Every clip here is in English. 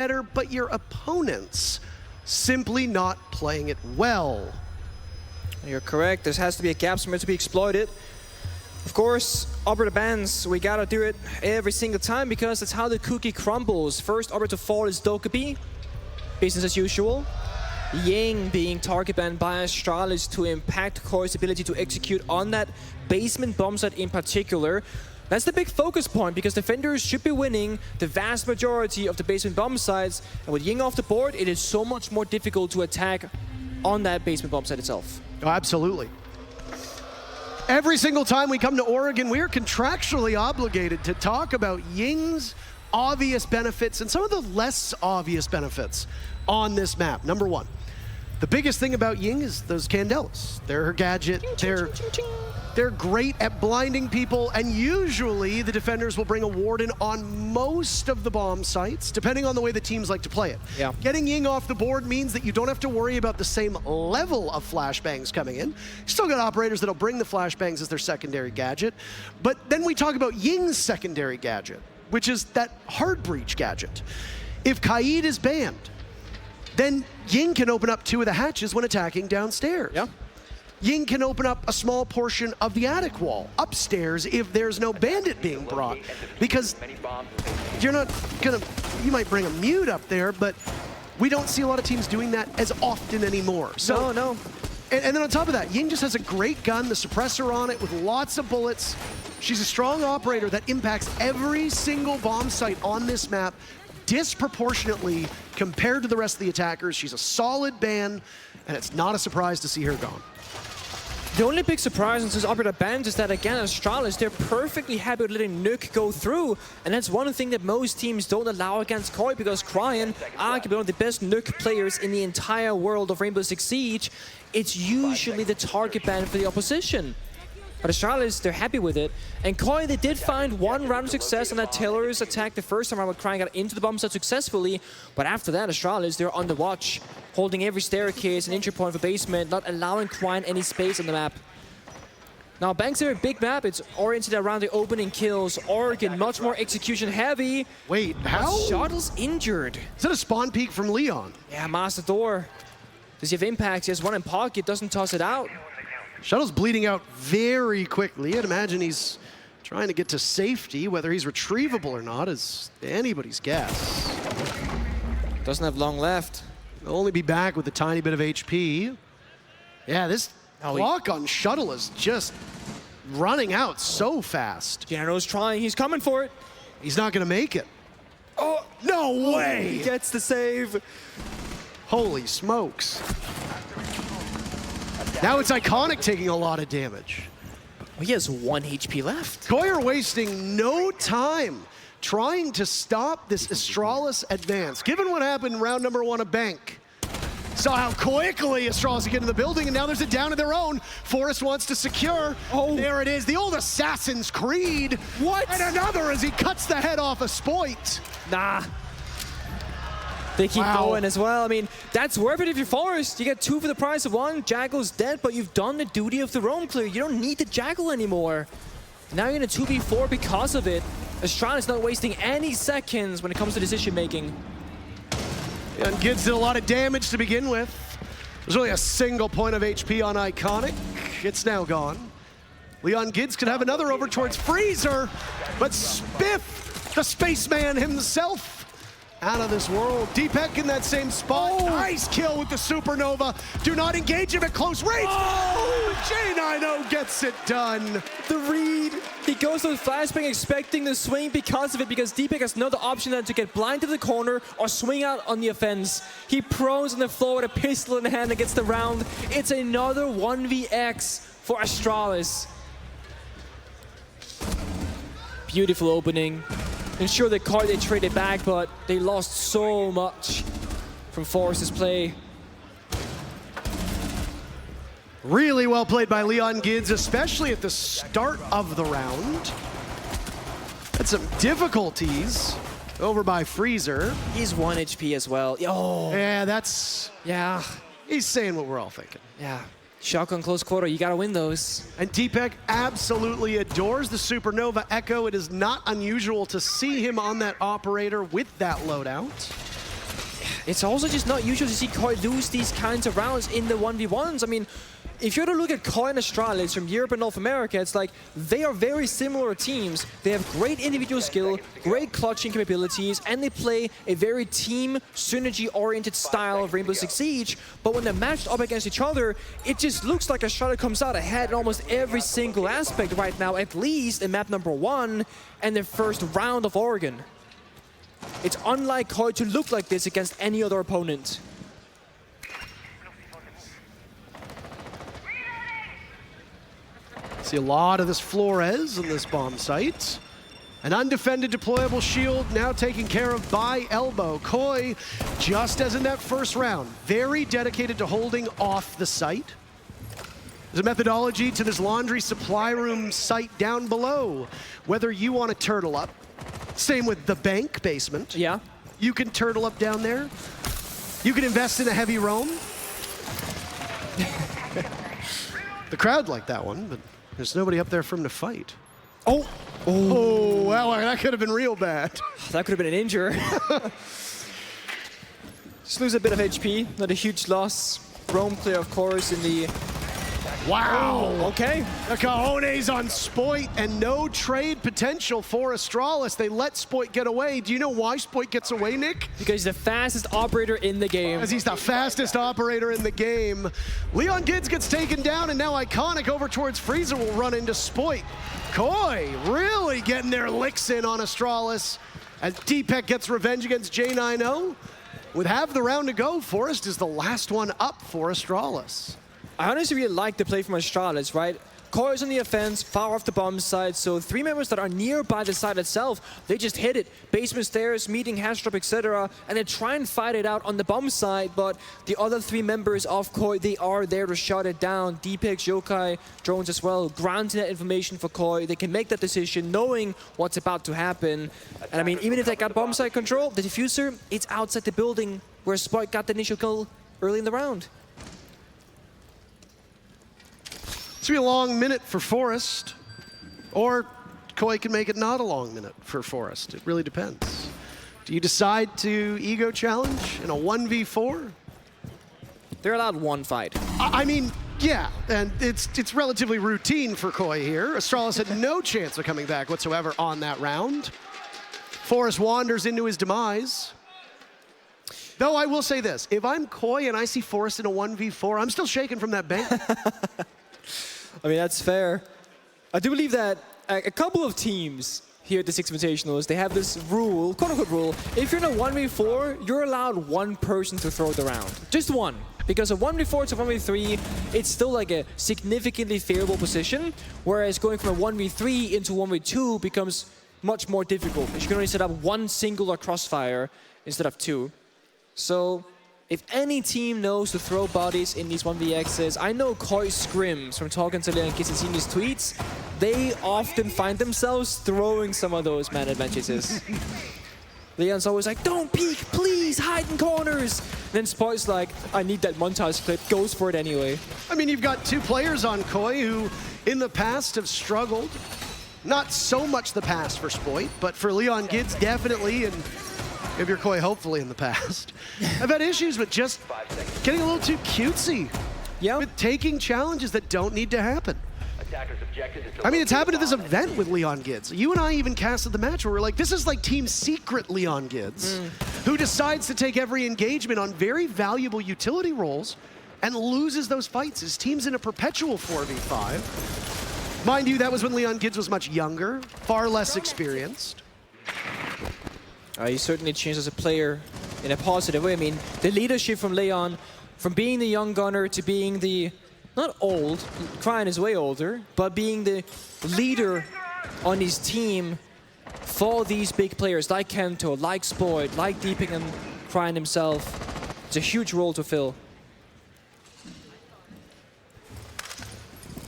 better, but your opponents simply not playing it well. You're correct. There has to be a gap somewhere to be exploited. Of course, operator bans, we gotta do it every single time because that's how the cookie crumbles. First operator to fall is Dokkaebi, business as usual. Ying being target banned by Astralis to impact Koi's ability to execute on that basement bomb site in particular. That's the big focus point because defenders should be winning the vast majority of the basement bomb sites. And with Ying off the board, it is so much more difficult to attack on that basement bomb site itself. Oh, absolutely. Every single time we come to Oregon, we are contractually obligated to talk about Ying's obvious benefits and some of the less obvious benefits on this map. Number one, the biggest thing about Ying is those Candelas. They're her gadget. They're great at blinding people, and usually the defenders will bring a Warden on most of the bomb sites, depending on the way the teams like to play it. Yeah. Getting Ying off the board means that you don't have to worry about the same level of flashbangs coming in. You still got operators that'll bring the flashbangs as their secondary gadget, but then we talk about Ying's secondary gadget, which is that hard breach gadget. If Kaid is banned, then Ying can open up 2 of the hatches when attacking downstairs. Yeah. Ying can open up a small portion of the attic wall upstairs if there's no bandit being brought. Because you're not gonna, you might bring a mute up there, but we don't see a lot of teams doing that as often anymore. So, No. And then on top of that, Ying just has a great gun, the suppressor on it with lots of bullets. She's a strong operator that impacts every single bomb site on this map disproportionately compared to the rest of the attackers. She's a solid ban, and it's not a surprise to see her gone. The only big surprise in this operator bans is that, again, Astralis, they're perfectly happy with letting Nuke go through. And that's one thing that most teams don't allow against Koi, because Cryan, arguably one of the best Nuke players in the entire world of Rainbow Six Siege, it's usually the target ban for the opposition. But Astralis, they're happy with it. And Koi, they did find one round of success on that Taylor's attack the first time around when Cryan got into the bomb site successfully. But after that, Astralis, they're on the watch, holding every staircase and entry point for basement, not allowing Cryan any space on the map. Now, Banks are a big map. It's oriented around the opening kills. Oregon, much more execution heavy. Wait, how? Shuttle's injured. Is that a spawn peek from Leon? Yeah, Master Door. Does he have impact? He has one in pocket, doesn't toss it out. Shuttle's bleeding out very quickly. I'd imagine he's trying to get to safety. Whether he's retrievable or not is anybody's guess. Doesn't have long left. He'll only be back with a tiny bit of HP. Yeah, this clock on Shuttle is just running out so fast. General's trying. He's coming for it. He's not going to make it. Oh, no way! He gets the save. Holy smokes. Now it's Iconic taking a lot of damage. Well, he has 1 HP left. Koi are wasting no time trying to stop this Astralis advance. Given what happened in round number 1 of Bank, saw how quickly Astralis get in the building, and now there's a down of their own. Forrest wants to secure. Oh, there it is, the old Assassin's Creed. What? And another as he cuts the head off a Spoit. Nah. They keep going as well. I mean, that's worth it if you're Forrest. You get 2 for the price of 1. Jackal's dead, but you've done the duty of the roam clear. You don't need the Jackal anymore. Now you're in a 2v4 because of it. Astralis not wasting any seconds when it comes to decision making. And Gids did a lot of damage to begin with. There's only a single point of HP on Iconic. It's now gone. Leon Gids could have another over towards Freezer, but Spiff, the spaceman himself, out of this world. Deepek in that same spot. Nice kill with the Supernova. Do not engage him at close range. Oh, J90 gets it done. The read. He goes to the flashbang expecting the swing because of it, because Deepek has no other option than to get blind to the corner or swing out on the offense. He prones on the floor with a pistol in hand and gets the round. It's another 1vx for Astralis. Beautiful opening. And sure, the card they traded back, but they lost so much from Forrest's play. Really well played by Leon Gids, especially at the start of the round. Had some difficulties over by Freezer. He's 1 HP as well. Oh. Yeah, that's... Yeah. He's saying what we're all thinking. Yeah. Shotgun close quarter, you gotta win those. And Deepek absolutely adores the Supernova Echo. It is not unusual to see him on that operator with that loadout. it's also just not usual to see Koi lose these kinds of rounds in the 1v1s. I mean, if you were to look at Koi and Astralis from Europe and North America, it's like they are very similar teams. They have great individual skill, great clutching capabilities, and they play a very team synergy-oriented style of Rainbow Six Siege. But when they're matched up against each other, it just looks like Astralis comes out ahead in almost every single aspect right now, at least in map number 1 and the first round of Oregon. It's unlike Koi to look like this against any other opponent. See a lot of this Flores in this bomb site. An undefended deployable shield now taken care of by Elbow. Koi, just as in that first round, very dedicated to holding off the site. There's a methodology to this laundry supply room site down below. Whether you want to turtle up, same with the bank basement. Yeah. You can turtle up down there. You can invest in a heavy roam. The crowd liked that one, but there's nobody up there for him to fight. Oh! Oh, well, that could have been real bad. That could have been an injury. Just lose a bit of HP, not a huge loss. Roam clear, of course, in the... Wow! Oh, okay. The cojones on Spoit and no trade potential for Astralis. They let Spoit get away. Do you know why Spoit gets away, Nick? Because he's the fastest operator in the game. Because he's the fastest operator in the game. Leon Gids gets taken down, and now Iconic over towards Freezer will run into Spoit. Koi really getting their licks in on Astralis as Deepek gets revenge against J90. With half the round to go, Forrest is the last one up for Astralis. I honestly really like the play from Astralis, right? Koi is on the offense, far off the bomb side, so 3 members that are nearby the site itself, they just hit it. Basement stairs, meeting hash drop, etc. And they try and fight it out on the bomb side, but the other 3 members of Koi, they are there to shut it down. Deepex, Yokai, drones as well, granting that information for Koi. They can make that decision knowing what's about to happen. And I mean, even if they got bomb side control, the diffuser, it's outside the building where Spike got the initial kill early in the round. It's gonna be a long minute for Forrest, or Koi can make it not a long minute for Forrest. It really depends. Do you decide to ego challenge in a 1v4? They're allowed 1 fight. I mean, yeah, and it's relatively routine for Koi here. Astralis had no chance of coming back whatsoever on that round. Forrest wanders into his demise. Though I will say this, if I'm Koi and I see Forrest in a 1v4, I'm still shaking from that bank. I mean, that's fair. I do believe that a couple of teams here at the Six Invitationals, they have this rule, quote-unquote rule, if you're in a 1v4, you're allowed 1 person to throw the round. Just 1. Because a 1v4 to 1v3, it's still like a significantly favorable position, whereas going from a 1v3 into 1v2 becomes much more difficult. You can only set up 1 singular crossfire instead of 2. So, if any team knows to throw bodies in these 1vx's, I know Koi scrims from talking to Leon Kiss and seeing his tweets, they often find themselves throwing some of those man advantages. Leon's always like, don't peek, please, hide in corners. Then Spoit's like, I need that montage clip, goes for it anyway. I mean, you've got 2 players on Koi who, in the past, have struggled. Not so much the past for Spoit, but for Leon Gids, definitely, and if you're Koi, hopefully in the past. I've had issues with just getting a little too cutesy. Yeah. With taking challenges that don't need to happen. I mean, it's happened at this event with Leon Gids. You and I even casted the match where we're like, this is like Team Secret Leon Gids, who decides to take every engagement on very valuable utility roles and loses those fights. His team's in a perpetual 4v5. Mind you, that was when Leon Gids was much younger, far less experienced. He certainly changed as a player in a positive way. I mean, the leadership from Leon, from being the young gunner to being the, not old, Cryan is way older, but being the leader on his team for these big players like Kento, like Spoit, like Deeping and Cryan himself. It's a huge role to fill.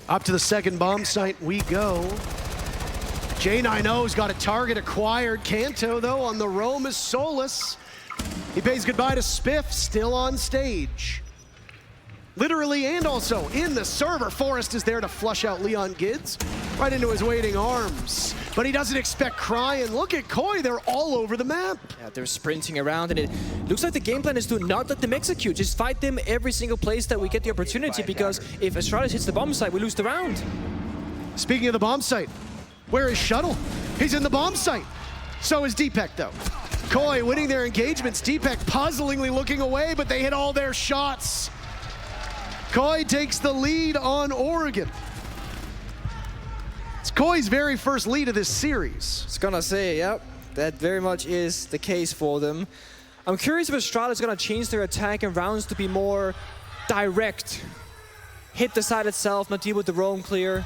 Up to the second bomb site we go. J90's got a target acquired. Kanto, though, on the roam is Solus. He pays goodbye to Spiff, still on stage. Literally and also in the server, Forrest is there to flush out Leon Gids right into his waiting arms. but he doesn't expect Cryan. Look at Koi, they're all over the map. Yeah, they're sprinting around, and it looks like the game plan is to not let them execute. Just fight them every single place that we get the opportunity, because if Astralis hits the bomb site, we lose the round. Speaking of the bomb site, where is Shuttle? He's in the bomb site. So is Deepek, though. Koi winning their engagements. Deepek puzzlingly looking away, but they hit all their shots. Koi takes the lead on Oregon. It's Koi's very first lead of this series. I was gonna say, yep, that very much is the case for them. I'm curious if Astralis is gonna change their attack in rounds to be more direct. Hit the side itself, not deal with the roam clear.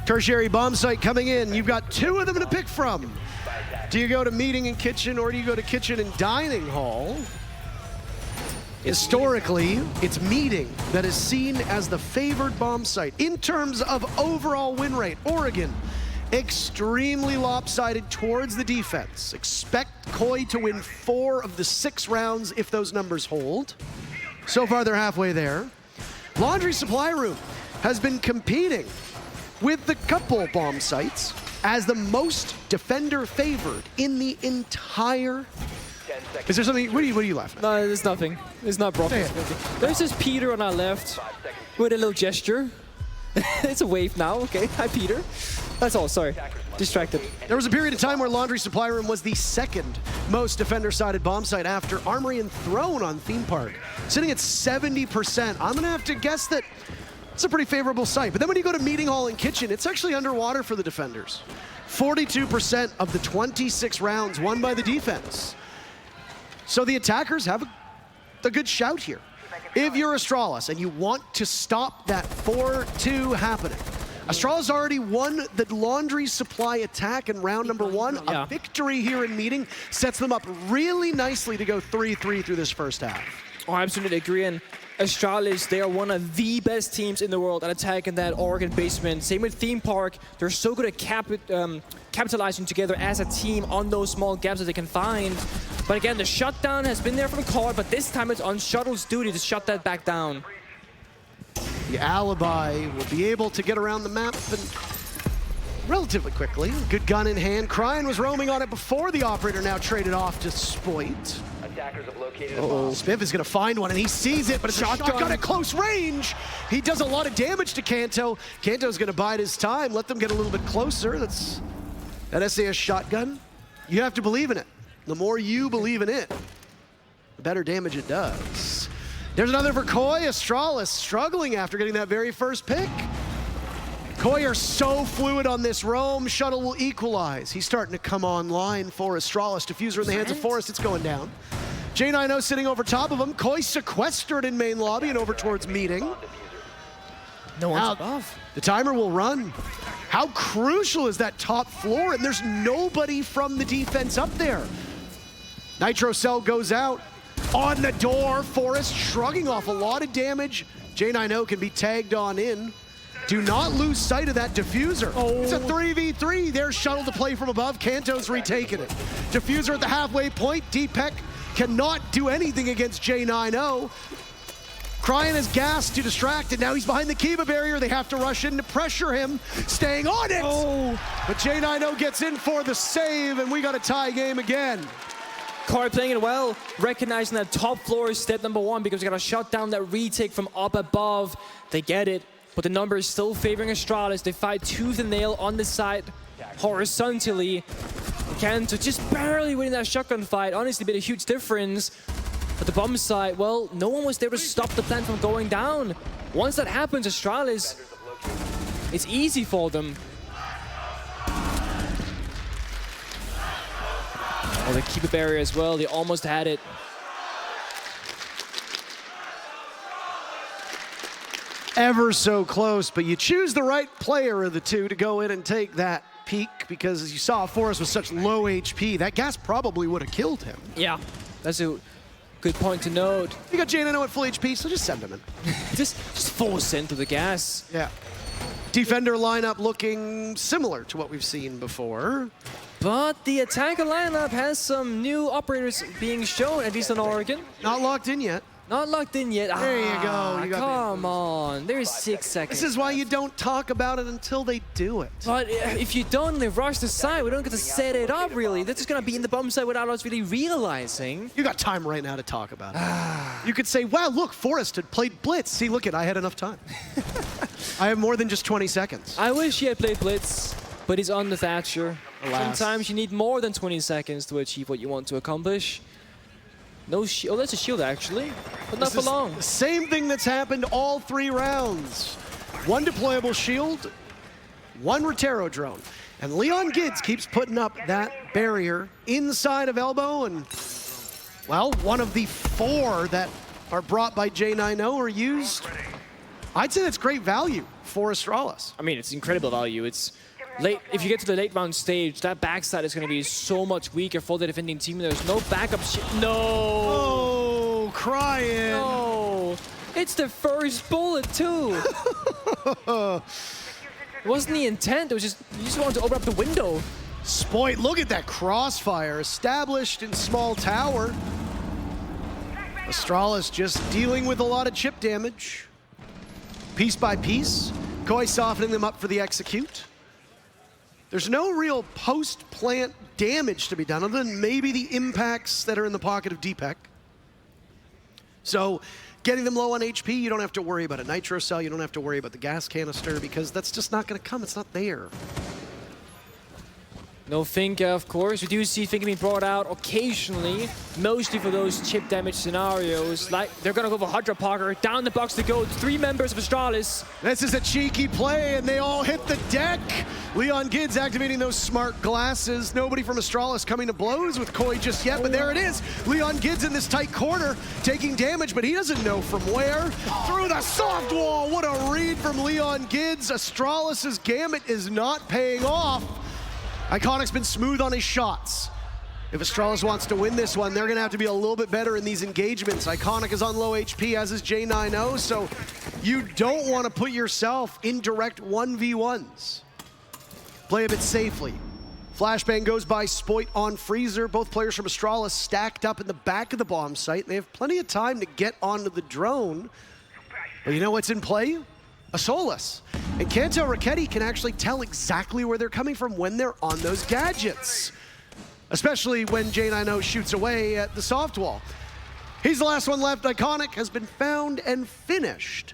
Tertiary bomb site coming in. You've got two of them to pick from. Do you go to meeting and kitchen, or do you go to kitchen and dining hall? Historically, it's meeting that is seen as the favored bomb site. In terms of overall win rate, Oregon, extremely lopsided towards the defense. Expect Koi to win 4 of the 6 rounds if those numbers hold. So far, they're halfway there. Laundry Supply Room has been competing with the couple bomb sites as the most defender favored in the entire. Is there something? What are you laughing at? No, there's nothing. It's not broken. There's this Peter on our left with a little gesture. It's a wave now. Okay, hi Peter. That's all. Sorry, distracted. There was a period of time where Laundry Supply Room was the second most defender-sided bomb site after Armory and Throne on Theme Park, sitting at 70%. I'm gonna have to guess that it's a pretty favorable site. But then when you go to Meeting Hall and Kitchen, it's actually underwater for the defenders. 42% of the 26 rounds won by the defense. So the attackers have a good shout here. If you're Astralis and you want to stop that 4-2 happening, Astralis already won the Laundry Supply attack in round number 1. A victory here in Meeting sets them up really nicely to go 3-3 through this first half. Oh, I absolutely agree. And Astralis, they are one of the best teams in the world at attacking that Oregon basement. Same with Theme Park. They're so good at capitalizing together as a team on those small gaps that they can find. But again, the shutdown has been there from Core, but this time it's on Shuttle's duty to shut that back down. The Alibi will be able to get around the map and relatively quickly. Good gun in hand. Cryan was roaming on it before the operator, now traded off to Spoit. Spiff is going to find one, and he sees it, but it's a shotgun at close range. He does a lot of damage to Kanto. Kanto's going to bide his time, let them get a little bit closer. That's that SAS shotgun. You have to believe in it. The more you believe in it, the better damage it does. There's another for Koi. Astralis struggling after getting that very first pick. Koi are so fluid on this roam. Shuttle will equalize. He's starting to come online for Astralis. Diffuser in the hands of Forrest. It's going down. J9O sitting over top of him. Koi sequestered in main lobby and over towards Meeting. No one's above. The timer will run. How crucial is that top floor? And there's nobody from the defense up there. Nitro Cell goes out. On the door, Forrest shrugging off a lot of damage. J9O can be tagged on in. Do not lose sight of that diffuser. Oh. It's a 3v3. There's Shuttle to play from above. Kanto's retaking it. Diffuser at the halfway point. Deepek cannot do anything against J9O. Cryan is gassed to distract, and now he's behind the Kiva barrier. They have to rush in to pressure him, staying on it. Oh. But J9O gets in for the save, and we got a tie game again. Core playing it well, recognizing that top floor is step number 1 because they got to shut down that retake from up above. They get it, but the number is still favoring Astralis. They fight tooth and nail on the side horizontally. Kanto just barely winning that shotgun fight. Honestly, made a huge difference. But the bomb side, well, no one was there to stop the plan from going down. Once that happens, Astralis, it's easy for them. Oh, they keep a barrier as well. They almost had it. Ever so close, but you choose the right player of the two to go in and take that peak, because as you saw, Forrest was such low HP, that gas probably would have killed him. Yeah, that's a good point to note. You got J9O at full HP, so just send him in. just force into the gas. Yeah. Defender lineup looking similar to what we've seen before. But the attacker lineup has some new operators being shown, at least in Oregon. Not locked in yet. Not locked in yet. There you go. You got come on. There's 6 seconds. This is why you don't talk about it until they do it. But if you don't rush the side, we don't get to set it up, really. This is going to be in the bomb side without us really realizing. You got time right now to talk about it. You could say, wow, look, Forrest had played Blitz. See, look I had enough time. I have more than just 20 seconds. I wish he had played Blitz, but he's on the Thatcher. Alas. Sometimes you need more than 20 seconds to achieve what you want to accomplish. No shield. Oh, that's a shield, actually. But not for long. The same thing that's happened all 3 rounds. 1 deployable shield, 1 Rotero drone. And Leon Gids keeps putting up that barrier inside of Elbow. And, well, one of the 4 that are brought by J90 are used. I'd say that's great value for Astralis. I mean, it's incredible value. It's late. If you get to the late round stage, that backside is going to be so much weaker for the defending team. There's no backup. No. Oh, crying. No. It's the first bullet too. It wasn't the intent. It was just you just wanted to open up the window. Spoit, look at that crossfire established in small tower. Astralis just dealing with a lot of chip damage. Piece by piece, Koi softening them up for the execute. There's no real post-plant damage to be done other than maybe the impacts that are in the pocket of Deepak. So getting them low on HP, you don't have to worry about a nitro cell, you don't have to worry about the gas canister because that's just not gonna come, it's not there. No Finka, of course. We do see Finka being brought out occasionally, mostly for those chip damage scenarios. Like, they're gonna go for Hydra Parker, down the box to go. 3 members of Astralis. This is a cheeky play, and they all hit the deck. Leon Gids activating those smart glasses. Nobody from Astralis coming to blows with Koi just yet, but there it is. Leon Gids in this tight corner, taking damage, but he doesn't know from where. Through the soft wall, what a read from Leon Gids. Astralis' gambit is not paying off. Iconic's been smooth on his shots. If Astralis wants to win this one, they're gonna have to be a little bit better in these engagements. Iconic is on low HP, as is J90, so you don't want to put yourself in direct 1v1s. Play a bit safely. Flashbang goes by Spoit on Freezer. Both players from Astralis stacked up in the back of the bomb site. They have plenty of time to get onto the drone. But you know what's in play? A Solus. And Kanto Raketti can actually tell exactly where they're coming from when they're on those gadgets. Especially when J90 shoots away at the soft wall. He's the last one left. Iconic has been found and finished.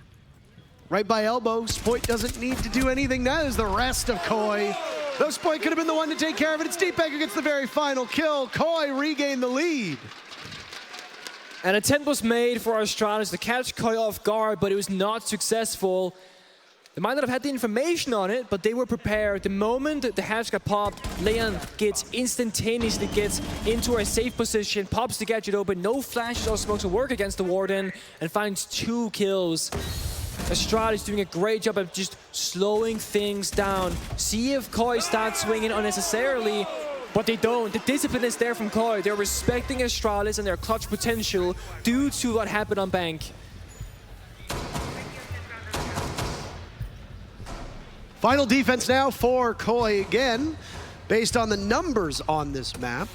Right by Elbow. Spoit doesn't need to do anything. That is the rest of Koi. Though Spoit could have been the one to take care of it. It's Deepak who gets the very final kill. Koi regained the lead. An attempt was made for Astralis to catch Koi off guard, but it was not successful. They might not have had the information on it, but they were prepared. The moment the hatch got popped, Leon instantaneously gets into a safe position, pops the gadget open, no flashes or smokes to work against the Warden, and finds 2 kills. Astralis doing a great job of just slowing things down. See if Koi starts swinging unnecessarily, but they don't. The discipline is there from Koi. They're respecting Astralis and their clutch potential due to what happened on Bank. Final defense now for Koi again. Based on the numbers on this map,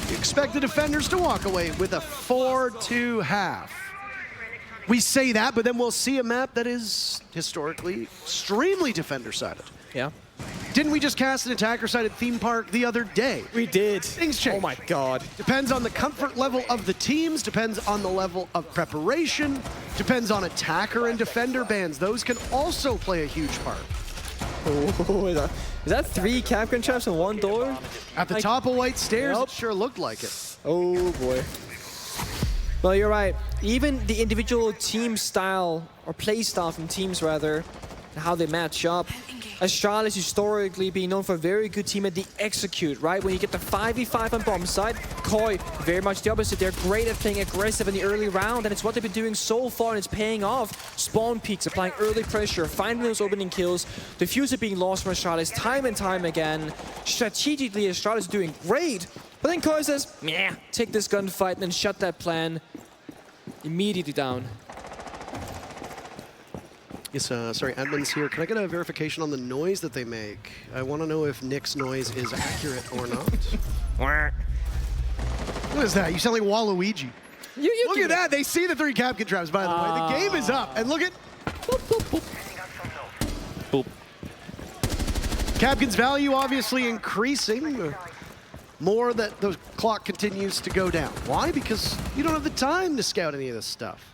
you expect the defenders to walk away with a 4-2-1/2. We say that, but then we'll see a map that is historically extremely defender-sided. Yeah. Didn't we just cast an attacker-sided theme park the other day? We did. Things change. Oh my god. Depends on the comfort level of the teams, depends on the level of preparation, depends on attacker and defender bans. Those can also play a huge part. Oh, is that 3 Capcan traps in 1 door? At the top of White Stairs, Yep. it sure looked like it. Oh boy. Well, you're right. Even the individual team style, or play style from teams rather, how they match up. Astralis historically being known for a very good team at the execute, right? When you get the 5v5 on bomb side, Koi, very much the opposite. They're great at playing aggressive in the early round, and it's what they've been doing so far, and it's paying off. Spawn peaks, applying early pressure, finding those opening kills. The Diffuser being lost from Astralis time and time again. Strategically, Astralis is doing great, but then Koi says, meh, take this gunfight and then shut that plan immediately down. Yes, sorry, admin's here. Can I get a verification on the noise that they make? I want to know if Nick's noise is accurate or not. What is that? You sound like Waluigi. Look at that. They see the 3 Capcan traps, by the way. The game is up. And look at... Boop, boop, boop. Boop. Capcan's value obviously increasing. More that the clock continues to go down. Why? Because you don't have the time to scout any of this stuff.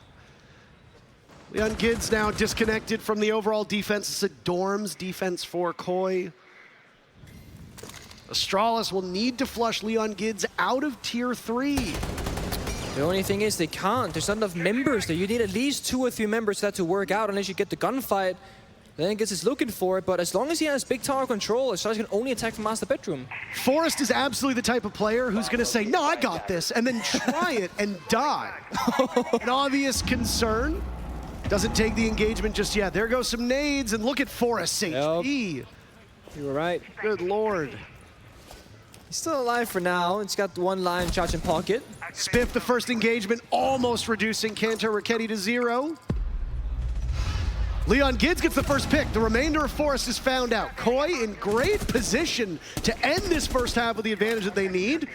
Leon Gids now disconnected from the overall defense. It's a Dorms defense for Koi. Astralis will need to flush Leon Gids out of tier 3. The only thing is they can't. There's not enough members there. You need at least 2 or 3 members for that to work out unless you get the gunfight. Then Gids is looking for it, but as long as he has big tower control, Astralis can only attack from master bedroom. Forrest is absolutely the type of player who's going to say, no, I got this, and then try it and die. An obvious concern. Doesn't take the engagement just yet. There goes some nades, and look at Forrest's HP. Yep. You were right. Good lord. He's still alive for now. It's got 1 line charge in pocket. Spiff, the first engagement, almost reducing Kanto Raketti to 0. Leon Gids gets the first pick. The remainder of Forrest is found out. Koi in great position to end this first half with the advantage that they need.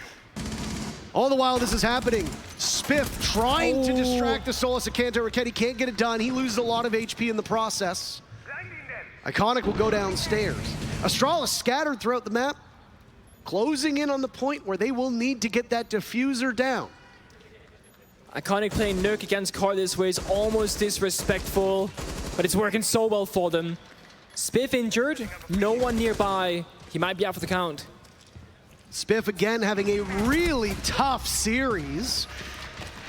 All the while this is happening, Spiff trying to distract the Solus of Kanto Raketti, can't get it done. He loses a lot of HP in the process. Iconic will go downstairs. Astralis scattered throughout the map, closing in on the point where they will need to get that diffuser down. Iconic playing Nurk against Koi this way is almost disrespectful, but it's working so well for them. Spiff injured, no one nearby. He might be out for the count. Spiff again having a really tough series.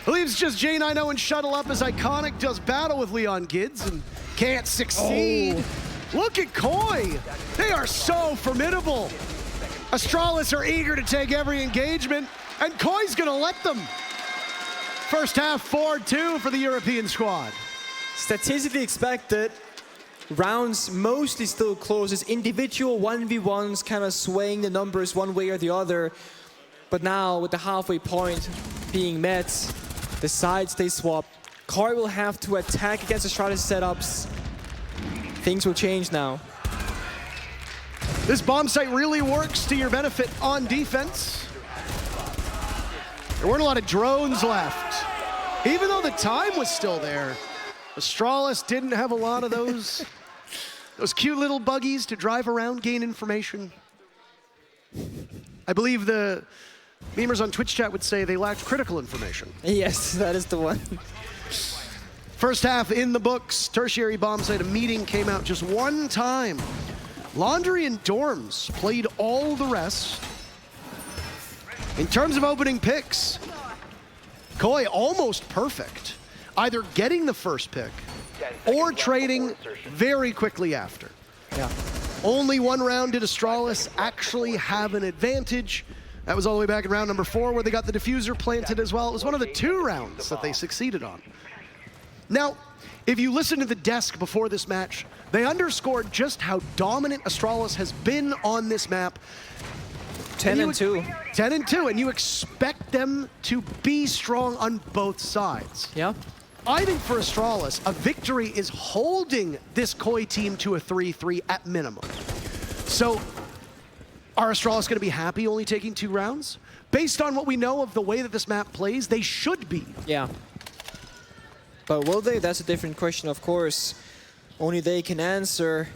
Leaves just J90 and Shuttle Up as Iconic does battle with Leon Gids and can't succeed. Look at Koi. They are so formidable. Astralis are eager to take every engagement, and Koi's gonna let them. First half 4-2 for the European squad. Statistically expected, rounds mostly still close as individual 1v1s kind of swaying the numbers one way or the other. But now with the halfway point being met, the sides they swap. Koi will have to attack against Astralis setups. Things will change now. This bomb site really works to your benefit on defense. There weren't a lot of drones left. Even though the time was still there, Astralis didn't have a lot of those cute little buggies to drive around, gain information. I believe the memers on Twitch chat would say they lacked critical information. Yes, that is the one. First half in the books, tertiary bomb site, a meeting came out just 1 time. Laundry and Dorms played all the rest. In terms of opening picks, Koi almost perfect. Either getting the first pick or trading very quickly after. Yeah. Only 1 round did Astralis actually have an advantage. That was all the way back in round number 4 where they got the diffuser planted as well. It was one of the 2 rounds that they succeeded on. Now, if you listen to the desk before this match, they underscored just how dominant Astralis has been on this map. 10-2. 10-2, and you expect them to be strong on both sides. Yeah. I think for Astralis, a victory is holding this Koi team to a 3-3 at minimum. So, are Astralis going to be happy only taking 2 rounds? Based on what we know of the way that this map plays, they should be. Yeah. But will they? That's a different question, of course. Only they can answer.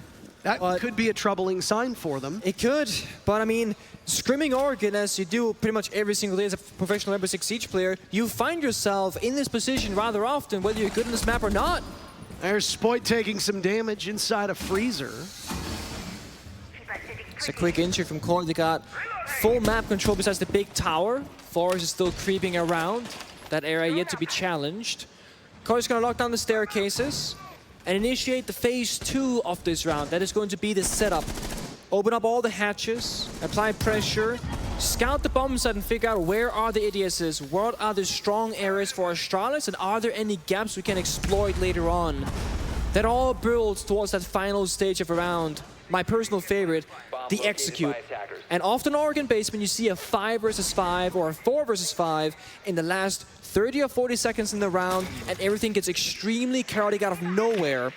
That could be a troubling sign for them. It could, but I mean, scrimming Oregon as you do pretty much every single day as a professional Rainbow Six Siege player, you find yourself in this position rather often, whether you're good in this map or not. There's Spoit taking some damage inside a freezer. It's a quick injury from Koi. They got full map control besides the big tower. Forest is still creeping around. That area yet to be challenged. Koi's gonna lock down the staircases and initiate the phase 2 of this round. That is going to be the setup. Open up all the hatches, apply pressure, scout the bomb site and figure out where are the ADSs, what are the strong areas for Astralis, and are there any gaps we can exploit later on. That all builds towards that final stage of a round. My personal favorite, the execute. And often Oregon based, when you see a 5 versus 5 or a 4 versus 5 in the last 30 or 40 seconds in the round, and everything gets extremely chaotic out of nowhere.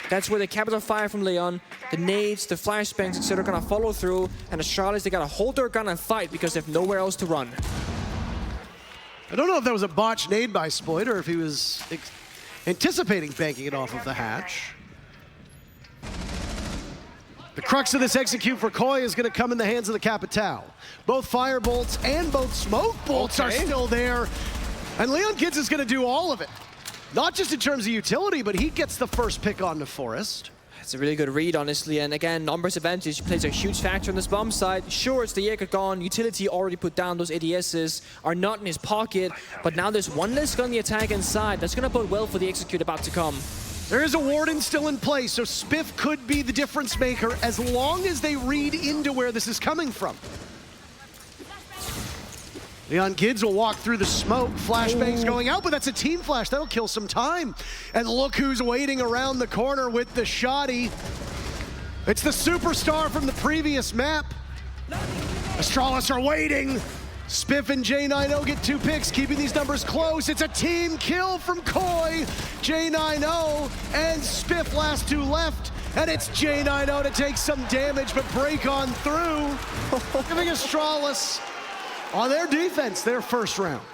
That's where the capital fire from Leon, the nades, the flashbangs, etc. are gonna follow through, and Astralis, they gotta hold their gun and fight because they have nowhere else to run. I don't know if that was a botch nade by Spoit or if he was anticipating banking it off of the hatch. The crux of this execute for Koi is going to come in the hands of the Capitao. Both fire bolts and both smoke bolts are still there. And Leon Kids is going to do all of it. Not just in terms of utility, but he gets the first pick on the Forest. It's a really good read, honestly. And again, numbers advantage plays a huge factor on this bomb side. Sure, it's the Jaeger gone. Utility already put down. Those ADSs are not in his pocket. But now there's one less gun on the attack inside. That's going to bode well for the execute about to come. There is a Warden still in place, so Spiff could be the difference maker as long as they read into where this is coming from. Leon Kids will walk through the smoke. Flashbang's going out, but that's a team flash. That'll kill some time. And look who's waiting around the corner with the shotty. It's the superstar from the previous map. Astralis are waiting. Spiff and J90 get 2 picks, keeping these numbers close. It's a team kill from Koi. J90 and Spiff last 2 left. And it's J90 to take some damage, but break on through. Giving Astralis on their defense, their first round.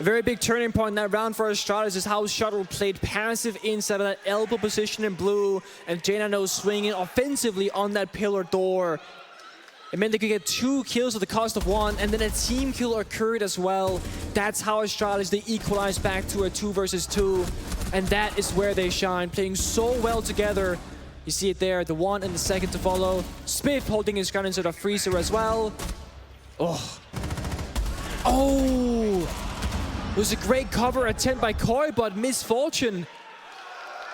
A very big turning point in that round for Astralis is how Shuttle played passive inside of that elbow position in blue, and J90 swinging offensively on that pillar door. It meant they could get 2 kills at the cost of 1, and then a team kill occurred as well. That's how Astralis, they equalized back to a 2 versus 2, and that is where they shine, playing so well together. You see it there, the 1 and the 2nd to follow. Spiff holding his gun inside a freezer as well. Oh! It was a great cover attempt by Koi, but misfortune.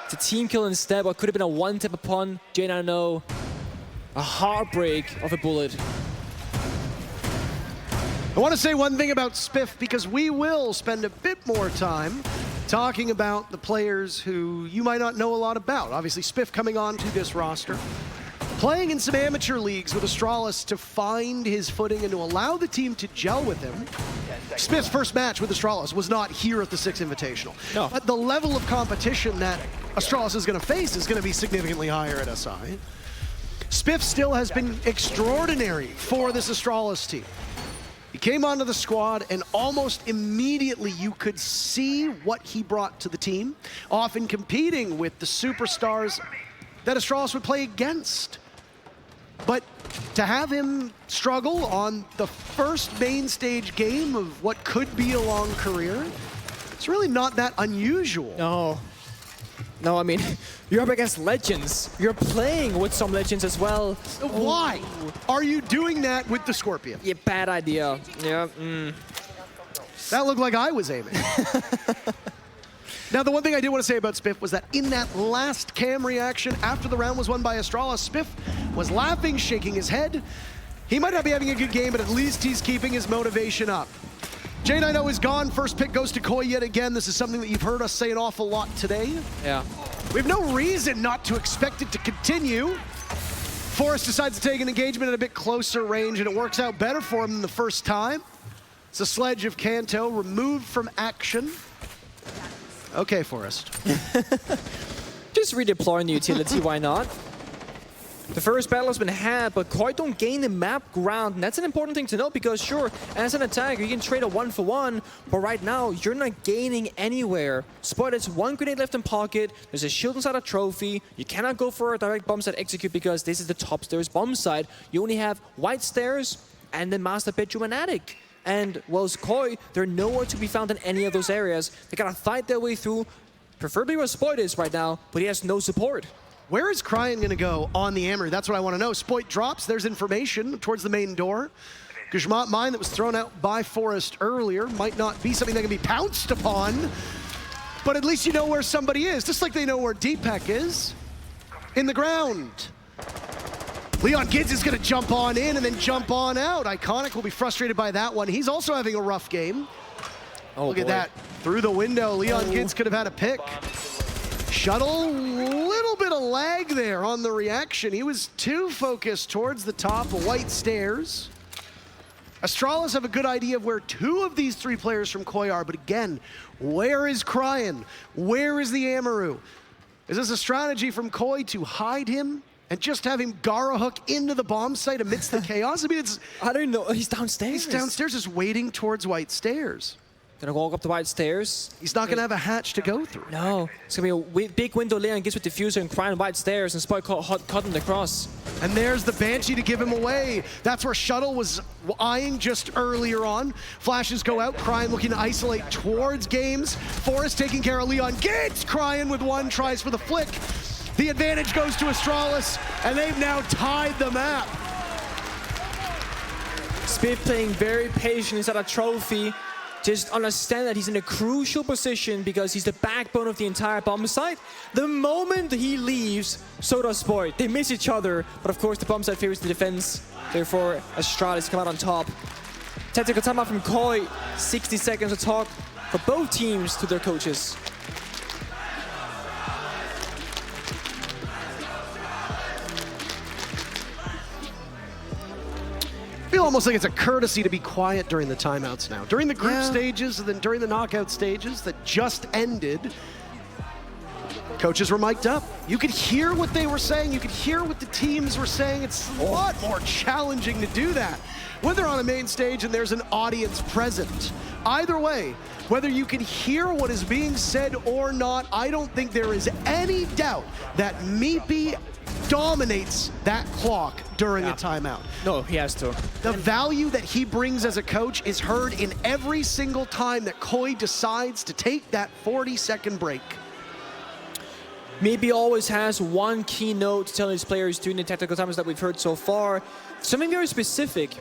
It's a team kill instead, what could have been a 1-tap upon J90. A heartbreak of a bullet. I want to say one thing about Spiff because we will spend a bit more time talking about the players who you might not know a lot about. Obviously, Spiff coming on to this roster, playing in some amateur leagues with Astralis to find his footing and to allow the team to gel with him. Spiff's first match with Astralis was not here at the Six Invitational. No. But the level of competition that Astralis is going to face is going to be significantly higher at SI. Spiff still has been extraordinary for this Astralis team. He came onto the squad and almost immediately you could see what he brought to the team, often competing with the superstars that Astralis would play against. But to have him struggle on the first main stage game of what could be a long career, it's really not that unusual. No, I mean, you're up against legends. You're playing with some legends as well. Why are you doing that with the Scorpion? Yeah, bad idea. Yeah. That looked like I was aiming. Now, the one thing I did want to say about Spiff was that in that last cam reaction after the round was won by Astralis, Spiff was laughing, shaking his head. He might not be having a good game, but at least he's keeping his motivation up. J90 is gone. First pick goes to Koi yet again. This is something that you've heard us say an awful lot today. Yeah. We have no reason not to expect it to continue. Forrest decides to take an engagement at a bit closer range, and it works out better for him than the first time. It's a sledge of Kanto removed from action. Okay, Forrest. Just redeploying the utility, why not? The first battle has been had, but Koi don't gain the map ground, and that's an important thing to note because sure, as an attacker, you can trade a 1-for-1, but right now, you're not gaining anywhere. Spot has 1 grenade left in pocket, there's a shield inside a trophy, you cannot go for a direct bomb site execute because this is the top stairs bomb site. You only have white stairs and then master bedroom and attic. And whilst Koi, they're nowhere to be found in any of those areas. They gotta fight their way through, preferably where Spoit is right now, but he has no support. Where is Cryan going to go on the Amber? That's what I want to know. Spoit drops. There's information towards the main door. Guzmat mine that was thrown out by Forrest earlier might not be something that can be pounced upon, but at least you know where somebody is, just like they know where Deepak is in the ground. Leon Kids is going to jump on in and then jump on out. Iconic will be frustrated by that one. He's also having a rough game. Look at that. Through the window, Leon Kids could have had a pick. Shuttle, little bit of lag there on the reaction. He was too focused towards the top of white stairs. Astralis have a good idea of where 2 of these 3 players from Koi are, but again, where is Cryan? Where is the Amaru? Is this a strategy from Koi to hide him and just have him Gara hook into the bomb site amidst the chaos? I mean, I don't know, he's downstairs. He's downstairs just waiting towards white stairs. Gonna walk up the wide stairs. He's not going to have a hatch to go through. No, it's gonna be a big window. Leon gets with diffuser and crying wide stairs, and Spoit cutting the cross. And there's the Banshee to give him away. That's where Shuttle was eyeing just earlier on. Flashes go out, Cryan looking to isolate towards Games. Forrest taking care of Leon Gates. Cryan with one, tries for the flick. The advantage goes to Astralis, and they've now tied the map. Spiff playing very patient inside a trophy. Just understand that he's in a crucial position because he's the backbone of the entire bomb site. The moment he leaves, so does Spoit. They miss each other, but of course the bomb site favors the defense. Therefore, Astralis come out on top. Tactical timeout from Koi. 60 seconds to talk for both teams to their coaches. I feel almost like it's a courtesy to be quiet during the timeouts now. During the group stages and then during the knockout stages that just ended, coaches were mic'd up. You could hear what they were saying. You could hear what the teams were saying. It's a lot more challenging to do that when they're on a main stage and there's an audience present. Either way, whether you can hear what is being said or not, I don't think there is any doubt that Meepy dominates that clock during a timeout. No, he has to. The value that he brings as a coach is heard in every single time that Koi decides to take that 40-second break. Maybe always has one key note to tell his players during the tactical times that we've heard so far. Something very specific,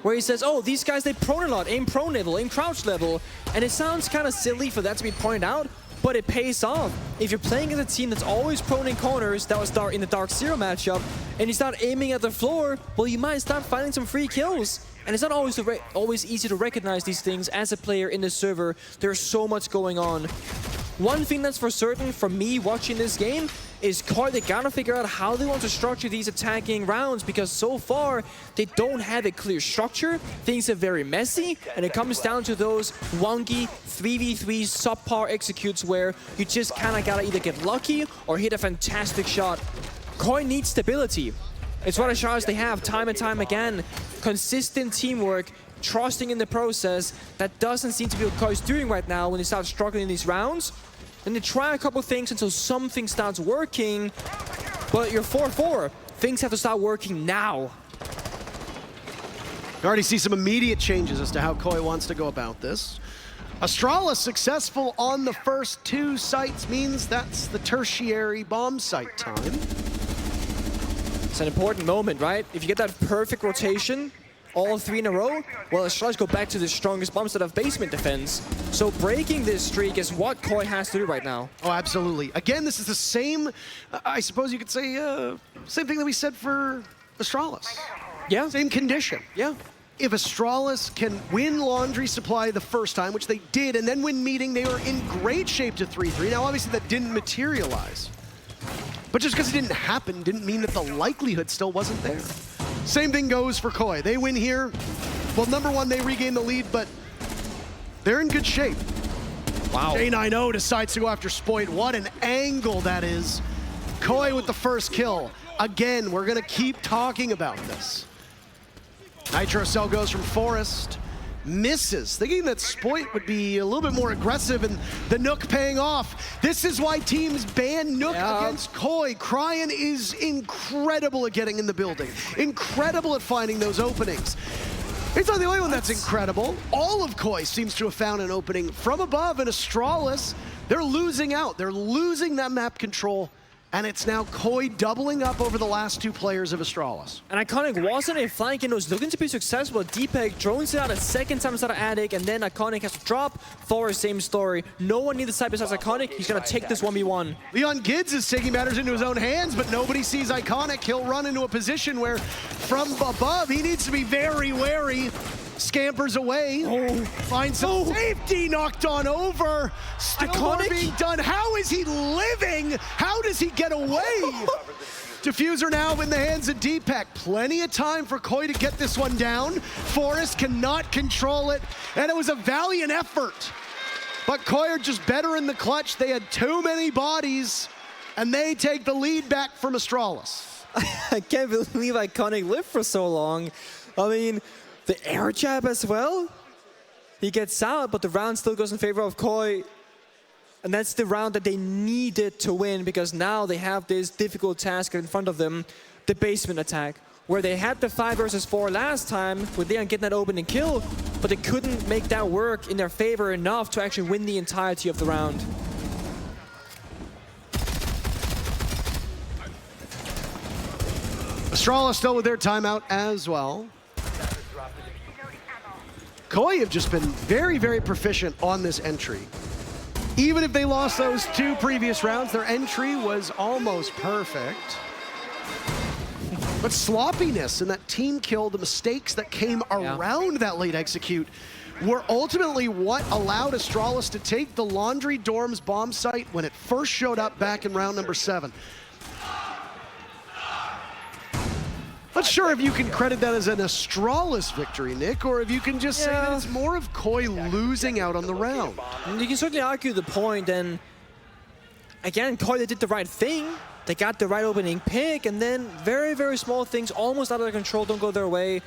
where he says, oh, these guys, they prone a lot, aim prone level, aim crouch level. And it sounds kind of silly for that to be pointed out, but it pays off. If you're playing as a team that's always prone in corners, that was in the Dark Zero matchup, and you start aiming at the floor, well, you might start finding some free kills. And it's not always easy to recognize these things as a player in the server. There's so much going on. One thing that's for certain for me watching this game is Koi, they gotta figure out how they want to structure these attacking rounds, because so far they don't have a clear structure. Things are very messy, and it comes down to those wonky 3v3 subpar executes where you just kinda gotta either get lucky or hit a fantastic shot. Koi needs stability. It's what Astralis they have time and time again. Consistent teamwork, trusting in the process. That doesn't seem to be what Koi's doing right now when they start struggling in these rounds. And they try a couple things until something starts working, but you're 4-4. Things have to start working now. You already see some immediate changes as to how Koi wants to go about this. Astralis successful on the first two sites means that's the tertiary bomb site time. It's an important moment, right? If you get that perfect rotation, all three in a row, well, Astralis go back to the strongest bomb set of basement defense. So breaking this streak is what Koi has to do right now. Oh, absolutely. Again, this is the same, I suppose you could say, same thing that we said for Astralis. Yeah. Same condition. Yeah. If Astralis can win Laundry Supply the first time, which they did, and then win Meeting, they were in great shape to 3-3. Now, obviously, that didn't materialize. But just because it didn't happen didn't mean that the likelihood still wasn't there. Same thing goes for Koi. They win here. Well, number one, they regain the lead, but they're in good shape. Wow. J90 decides to go after Spoit. What an angle that is. Koi with the first kill. Again, we're going to keep talking about this. Nitro Cell goes from Forrest. Misses, thinking that Spoit would be a little bit more aggressive, and the Nook paying off. This is why teams ban Nook against Koi. Cryan is incredible at getting in the building. Incredible at finding those openings. He's not the only one that's incredible. All of Koi seems to have found an opening from above, and Astralis, they're losing out. They're losing that map control. And it's now Koi doubling up over the last two players of Astralis. And Iconic wasn't a flank and was looking to be successful. Deepak drones it out a second time inside of Attic, and then Iconic has to drop. Forrest, same story. No one needs the side besides Iconic. He's gonna take this 1v1. Leon Gids is taking matters into his own hands, but nobody sees Iconic. He'll run into a position where from above, he needs to be very wary. Scampers away, finds some safety, knocked on over. Still more being done. How is he living? How does he get away? Diffuser now in the hands of Deepak. Plenty of time for Koi to get this one down. Forrest cannot control it, and it was a valiant effort. But Koi are just better in the clutch. They had too many bodies, and they take the lead back from Astralis. I can't believe Iconic lived for so long. I mean, the air jab as well? He gets out, but the round still goes in favor of Koi. And that's the round that they needed to win, because now they have this difficult task in front of them, the basement attack, where they had the 5 versus 4 last time with Leon getting that opening kill, but they couldn't make that work in their favor enough to actually win the entirety of the round. Astralis still with their timeout as well. Koi have just been very, very proficient on this entry. Even if they lost those 2 previous rounds, their entry was almost perfect. But sloppiness and that team kill, the mistakes that came around that late execute, were ultimately what allowed Astralis to take the Laundry Dorms bomb site when it first showed up back in round number 7. Not sure if you can credit that as an Astralis victory, Nick, or if you can just say that it's more of Koi losing out on the round. You can certainly argue the point, and again, Koi, they did the right thing. They got the right opening pick, and then very, very small things almost out of their control don't go their way.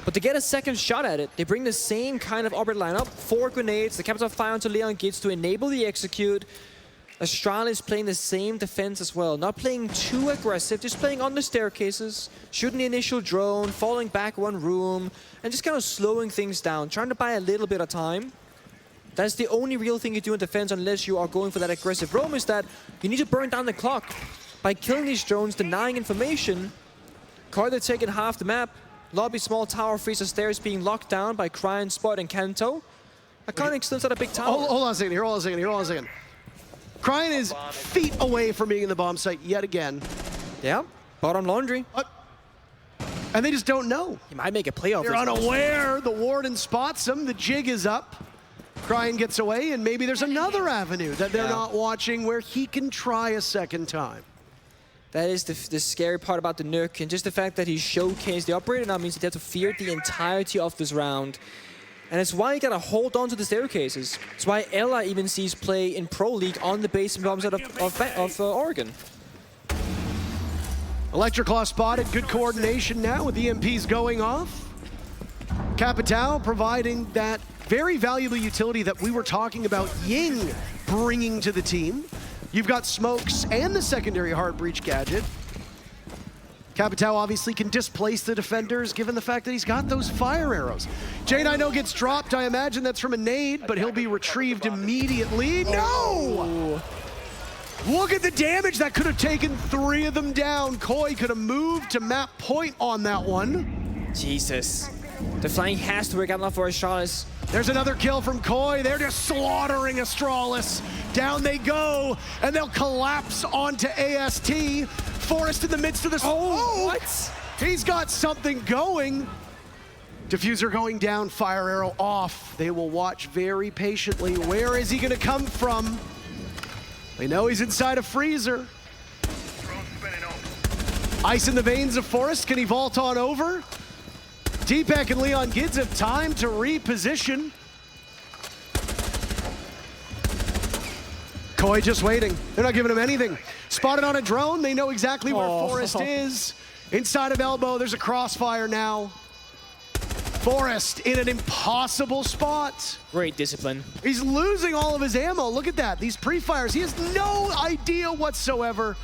But to get a second shot at it, they bring the same kind of orbit lineup, 4 grenades, the capital fire onto Leon Gids to enable the execute. Astralis playing the same defense as well, not playing too aggressive, just playing on the staircases, shooting the initial drone, falling back 1 room, and just kind of slowing things down, trying to buy a little bit of time. That's the only real thing you do in defense unless you are going for that aggressive roam, is that you need to burn down the clock. By killing these drones, denying information, Koi, they're taking half the map, lobby small tower freezer stairs being locked down by Cryan, Spot, and Kanto. Iconic still inside a big tower. Hold on a second here, hold on a second. Cryan is feet away from being in the bomb site yet again. Yeah, bottom Laundry. And they just don't know. He might make a play off. They're unaware. The Warden spots him. The jig is up. Cryan gets away, and maybe there's another avenue that they're not watching where he can try a second time. That is the scary part about the Nuke, and just the fact that he showcased the operator now means that they have to fear the entirety of this round. And it's why you gotta hold on to the staircases. It's why Ella even sees play in Pro League on the basement bombs out of Oregon. Electroclaw spotted, good coordination now with EMPs going off. Capitao providing that very valuable utility that we were talking about Ying bringing to the team. You've got smokes and the secondary heart breach gadget. Capitao obviously can displace the defenders given the fact that he's got those fire arrows. Jade, I know, gets dropped. I imagine that's from a nade, but he'll be retrieved immediately. No! Look at the damage. That could have taken 3 of them down. Koi could have moved to map point on that one. Jesus. The flying has to work out enough for Astralis. There's another kill from Koi. They're just slaughtering Astralis. Down they go, and they'll collapse onto AST. Forest in the midst of this. Oh, what? He's got something going. Diffuser going down, fire arrow off. They will watch very patiently. Where is he gonna come from? They know he's inside a freezer. Ice in the veins of Forest. Can he vault on over? T-Pack and Leon Gids have time to reposition. Koi just waiting. They're not giving him anything. Spotted on a drone. They know exactly where Forest is. Inside of elbow, there's a crossfire now. Forest in an impossible spot. Great discipline. He's losing all of his ammo. Look at that. These pre-fires. He has no idea whatsoever.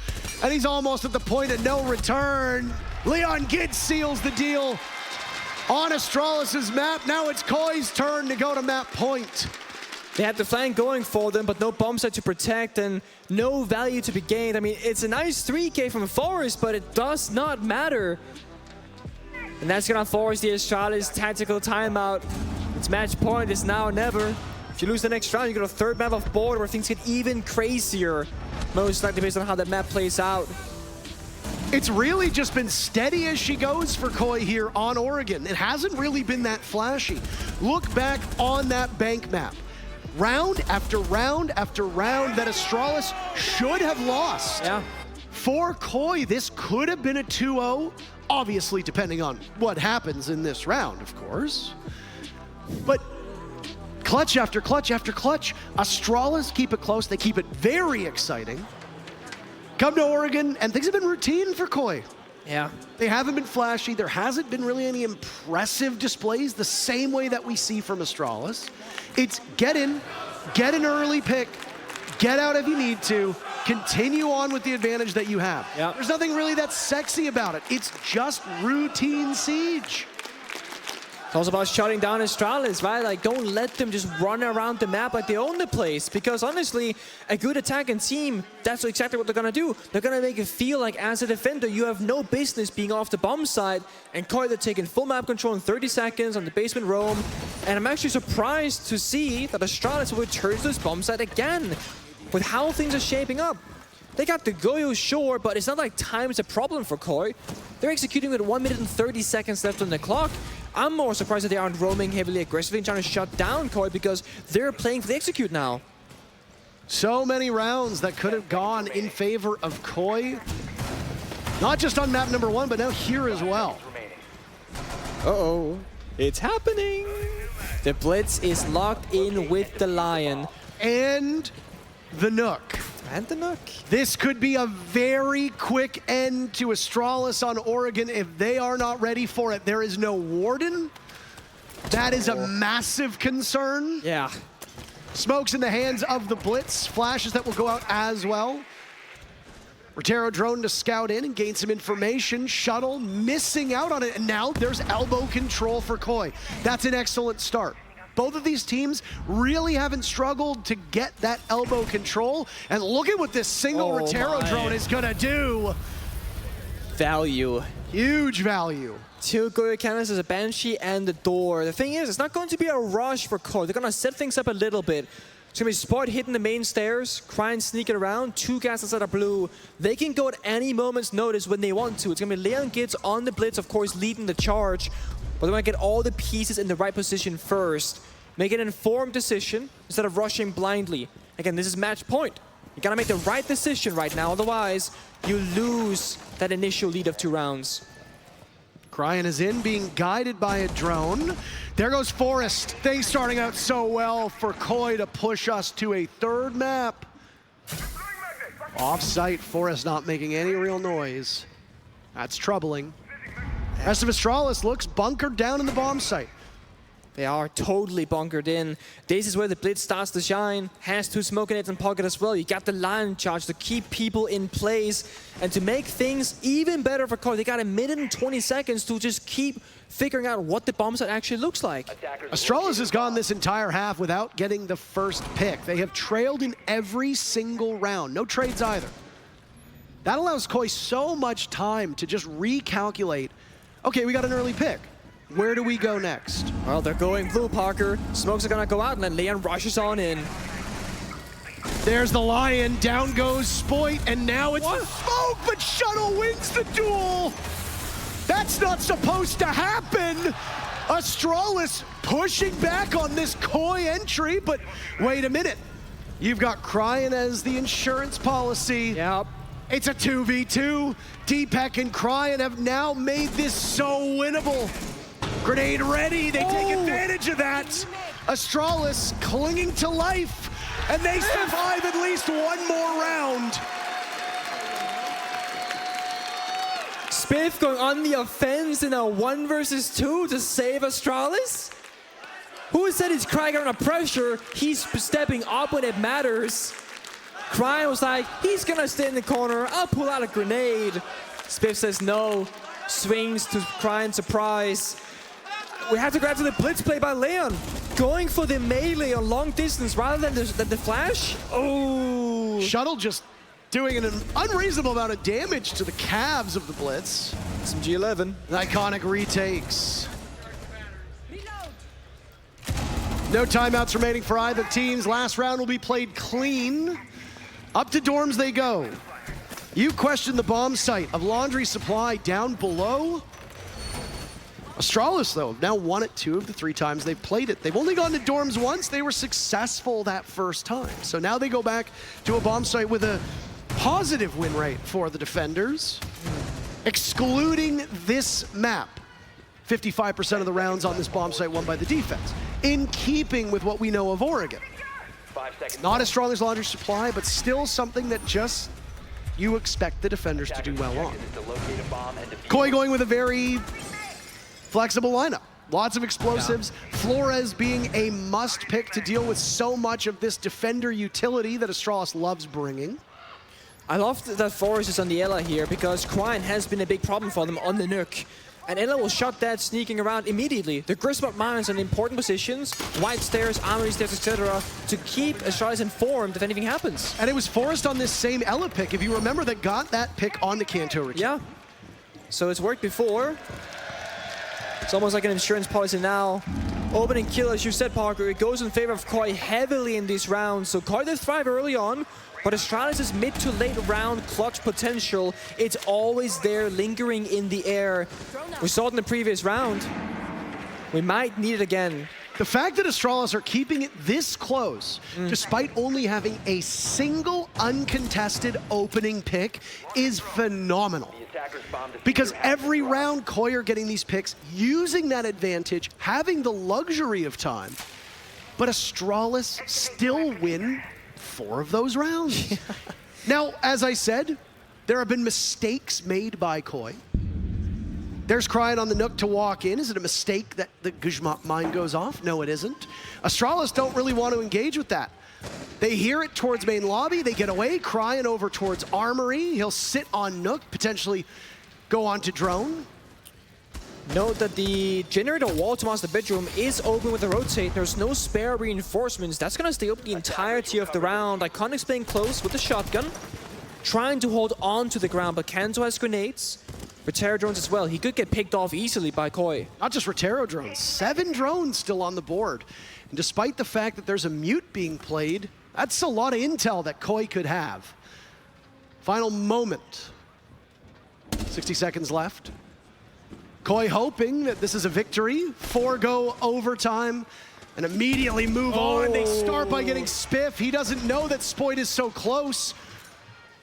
And he's almost at the point of no return. Leon Gids seals the deal on Astralis' map. Now it's Koi's turn to go to map point. They had the flank going for them, but no bomb set to protect and no value to be gained. I mean, it's a nice 3K from Forest, but it does not matter. And that's gonna force the Astralis tactical timeout. Its match point is now or never. If you lose the next round, you get a 3rd map of board where things get even crazier. Most likely based on how that map plays out. It's really just been steady as she goes for Koi here on Oregon. It hasn't really been that flashy. Look back on that bank map. Round after round after round that Astralis should have lost. Yeah. For Koi, this could have been a 2-0, obviously depending on what happens in this round, of course. But clutch after clutch after clutch, Astralis keep it close. They keep it very exciting. Come to Oregon, and things have been routine for Koi. Yeah. They haven't been flashy. There hasn't been really any impressive displays the same way that we see from Astralis. It's get in, get an early pick, get out if you need to, continue on with the advantage that you have. Yeah. There's nothing really that sexy about it. It's just routine siege. It's also about shutting down Astralis, right? Like, don't let them just run around the map like they own the place. Because honestly, a good attacking team, that's exactly what they're gonna do. They're gonna make it feel like, as a defender, you have no business being off the bomb side. And Koi, they're taking full map control in 30 seconds on the basement roam. And I'm actually surprised to see that Astralis will return to this bomb side again, with how things are shaping up. They got the Goyo, sure, but it's not like time is a problem for Koi. They're executing with 1 minute and 30 seconds left on the clock. I'm more surprised that they aren't roaming heavily aggressively and trying to shut down Koi, because they're playing for the execute now. So many rounds that could have gone in favor of Koi. Not just on map number 1, but now here as well. Uh-oh. It's happening. The Blitz is locked in with the Lion. And the Nook. And the Nook. This could be a very quick end to Astralis on Oregon if they are not ready for it. There is no Warden. That is a massive concern. Yeah. Smokes in the hands of the Blitz. Flashes that will go out as well. Rotero drone to scout in and gain some information. Shuttle missing out on it. And now there's elbow control for Koi. That's an excellent start. Both of these teams really haven't struggled to get that elbow control. And look at what this single Rotero drone is gonna do. Value. Huge value. 2 Goyo cannons as a Banshee and the door. The thing is, it's not going to be a rush for Koi. They're gonna set things up a little bit. It's gonna be Spot hitting the main stairs, Crying sneaking around, 2 gas inside of blue. They can go at any moment's notice when they want to. It's gonna be Leon Gitz on the Blitz, of course, leading the charge. But they want to get all the pieces in the right position first. Make an informed decision instead of rushing blindly. Again, this is match point. You gotta make the right decision right now, otherwise you lose that initial lead of 2 rounds. Cryan is in, being guided by a drone. There goes Forrest. Things starting out so well for Koi to push us to a 3rd map. Off-site, Forrest not making any real noise. That's troubling. Rest of Astralis looks bunkered down in the bomb site. They are totally bunkered in. This is where the Blitz starts to shine. Has 2 smoking nades in pocket as well. You got the Lion charge to keep people in place. And to make things even better for Koi, they got 1 minute and 20 seconds to just keep figuring out what the bomb site actually looks like. Astralis has gone this entire half without getting the first pick. They have trailed in every single round. No trades either. That allows Koi so much time to just recalculate. Okay, we got an early pick. Where do we go next? Well, they're going blue, Parker. Smokes are gonna go out, and then Leon rushes on in. There's the Lion, down goes Spoit, and now it's Smoke, but Shuttle wins the duel! That's not supposed to happen! Astralis pushing back on this Koi entry, but wait a minute. You've got Cryan as the insurance policy. Yep. It's a 2v2. Deepak and Cryan have now made this so winnable. Grenade ready, they take advantage of that. Astralis clinging to life, and they survive at least 1 more round. Spiff going on the offense in a 1 versus 2 to save Astralis? Who said he's crying under pressure? He's stepping up when it matters. Cryan was like, he's gonna stay in the corner, I'll pull out a grenade. Spiff says no, swings to Cryan's surprise. We have to grab to the blitz play by Leon. Going for the melee on long distance rather than the flash. Oh. Shuttle just doing an unreasonable amount of damage to the calves of the blitz. Some G11. Iconic retakes. No timeouts remaining for either teams. Last round will be played clean. Up to dorms they go. You question the bomb site of Laundry Supply down below. Astralis, though, have now won it 2 of the 3 times they've played it. They've only gone to dorms once. They were successful that first time. So now they go back to a bomb site with a positive win rate for the defenders. Excluding this map, 55% of the rounds on this bomb site won by the defense. In keeping with what we know of Oregon. Not as strong as Laundry Supply, but still something that just you expect the defenders to do well on. Koi going with a very flexible lineup. Lots of explosives. Yeah. Flores being a must pick to deal with so much of this defender utility that Astralis loves bringing. I love that Forrest is on the Ela here because Cryan has been a big problem for them on the Nuke. And Ela will shut that sneaking around immediately. The Griswold mines in important positions, white stairs, armory stairs, etc. to keep Astralis informed if anything happens. And it was Forrest on this same Ela pick, if you remember, that got that pick on the Canto. Yeah. So it's worked before. It's almost like an insurance policy now. Opening kill, as you said, Parker, it goes in favor of Koi heavily in these rounds. So Koi did thrive early on, but Astralis' mid to late round clutch potential, it's always there lingering in the air. We saw it in the previous round. We might need it again. The fact that Astralis are keeping it this close, despite only having a single uncontested opening pick, is phenomenal. Because every round, Koi are getting these picks, using that advantage, having the luxury of time. But Astralis still win 4 of those rounds. Now, as I said, there have been mistakes made by Koi. There's Cryan on the Nook to walk in. Is it a mistake that the Guzman mine goes off? No, it isn't. Astralis don't really want to engage with that. They hear it towards main lobby, they get away, Cryan over towards armory. He'll sit on Nook, potentially go on to drone. Note that the generator wall to master bedroom is open with a rotate. There's no spare reinforcements. That's gonna stay open the entirety of the round. Iconic's playing close with the shotgun, trying to hold on to the ground, but Kanto has grenades. Rotero drones as well. He could get picked off easily by Koi. Not just Rotero drones, 7 drones still on the board. And despite the fact that there's a mute being played, that's a lot of intel that Koi could have. Final moment. 60 seconds left. Koi hoping that this is a victory, forego overtime, and immediately move on. They start by getting Spiff. He doesn't know that Spoit is so close.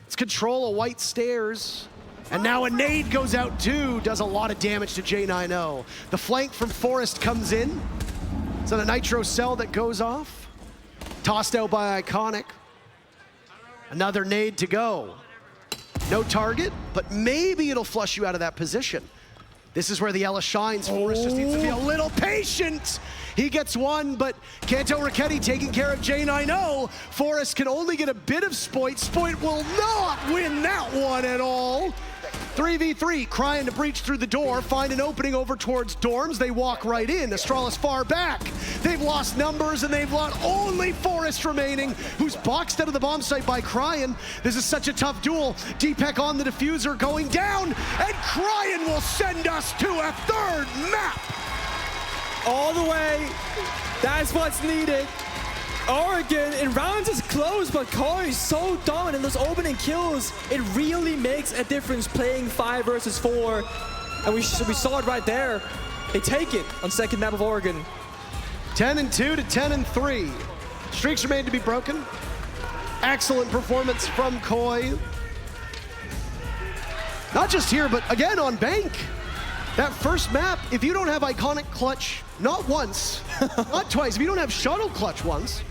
Let's control a white stairs. And now a nade goes out too, does a lot of damage to J90. The flank from Forrest comes in. It's a nitro cell that goes off. Tossed out by Iconic. Another nade to go. No target, but maybe it'll flush you out of that position. This is where the Ela shines. Forrest just needs to be a little patient. He gets one, but Kanto Raketti taking care of J90. Forrest can only get a bit of Spoit. Spoit will not win that one at all. 3v3, Cryan to breach through the door, find an opening over towards dorms. They walk right in. Astralis far back. They've lost numbers and they've lost only Forrest remaining, who's boxed out of the bomb site by Cryan. This is such a tough duel. Deepek on the diffuser going down, and Cryan will send us to a 3rd map. All the way. That's what's needed. Oregon in rounds is close, but Koi is so dominant in those opening kills. It really makes a difference playing 5 versus 4. And we saw it right there. They take it on 2nd map of Oregon. 10-2 to 10-3. Streaks remain to be broken. Excellent performance from Koi. Not just here, but again on Bank. That first map, if you don't have Iconic clutch, not once, not twice, if you don't have shuttle clutch once,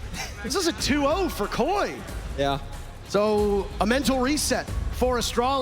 this is a 2-0 for Koi. Yeah. So a mental reset for Astralis.